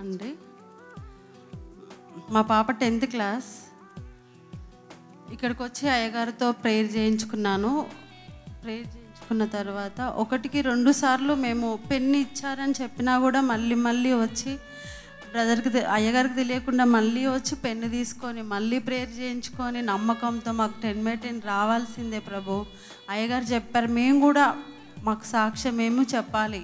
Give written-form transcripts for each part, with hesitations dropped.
అండి. మా పాప 10th క్లాస్. ఇక్కడికి వచ్చి అయ్యగారితో ప్రేయర్ చేయించుకున్నాను. ప్రేయర్ చేయించుకున్న తర్వాత 1కి 2 సార్లు మేము పెన్ను ఇచ్చారని చెప్పినా కూడా మళ్ళీ వచ్చి అయ్యగారికి తెలియకుండా మళ్ళీ వచ్చి పెన్ను తీసుకొని మళ్ళీ ప్రేయర్ చేయించుకొని నమ్మకంతో మాకు 10/10 రావాల్సిందే ప్రభు. అయ్యగారు చెప్పారు, మేము కూడా మాకు సాక్ష్యం మేము చెప్పాలి,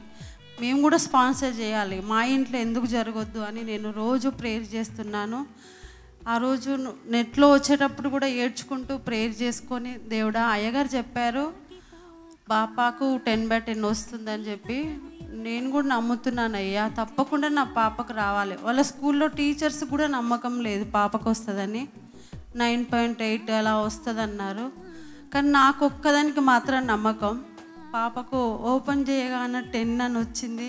మేము కూడా స్పాన్సర్ చేయాలి, మా ఇంట్లో ఎందుకు జరగొద్దు అని నేను రోజు ప్రేయర్ చేస్తున్నాను. ఆ రోజు నెట్లో వచ్చేటప్పుడు కూడా ఏడ్చుకుంటూ ప్రేయర్ చేసుకొని, దేవుడా అయ్యగారు చెప్పారు పాపకు 10/10 వస్తుందని చెప్పి, నేను కూడా నమ్ముతున్నాను అయ్యా, తప్పకుండా నా పాపకు రావాలి. వాళ్ళ స్కూల్లో టీచర్స్ కూడా నమ్మకం లేదు పాపకు వస్తుందని. 9.8 అలా వస్తుంది అన్నారు. కానీ నాకు ఒక్కదానికి మాత్రం నమ్మకం. పాపకు ఓపెన్ చేయగానే 10 అని వచ్చింది.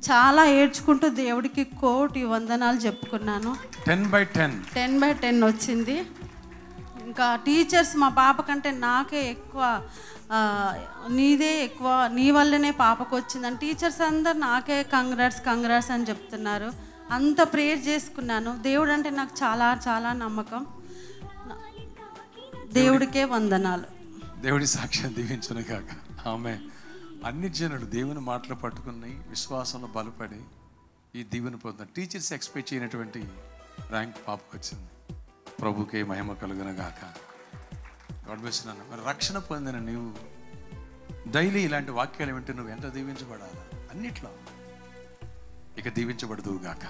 చాలా ఏడ్చుకుంటూ దేవుడికి కోటి వందనాలు చెప్పుకున్నాను. 10/10 వచ్చింది. ఇంకా టీచర్స్ మా పాప కంటే నాకే ఎక్కువ, నీదే ఎక్కువ, నీ వల్లనే పాపకు వచ్చిందని టీచర్స్ అందరు నాకే కంగ్రాట్స్ అని చెప్తున్నారు. అంత ప్రేయర్ చేసుకున్నాను. దేవుడు అంటే నాకు చాలా చాలా నమ్మకం. దేవుడికే వందనాలు. దేవుడి సాక్ష్యం దీవించును కాక. ఆమె అన్ని జనులు దేవుని మాటలు పట్టుకుని విశ్వాసంలో బలపడి ఈ దీవెన పొందుతారు. టీచర్స్ ఎక్స్పెక్ట్ చేయనటువంటి ర్యాంక్ పాపకు వచ్చింది. ప్రభుకే మహిమ కలుగును గాక. God bless you. మరి రక్షణ పొందిన నీవు డైలీ ఇలాంటి వాక్యాలు వింటే నువ్వు ఎంత దీవించబడాలా? అన్నిట్లో ఇక దీవించబడదువు గాక.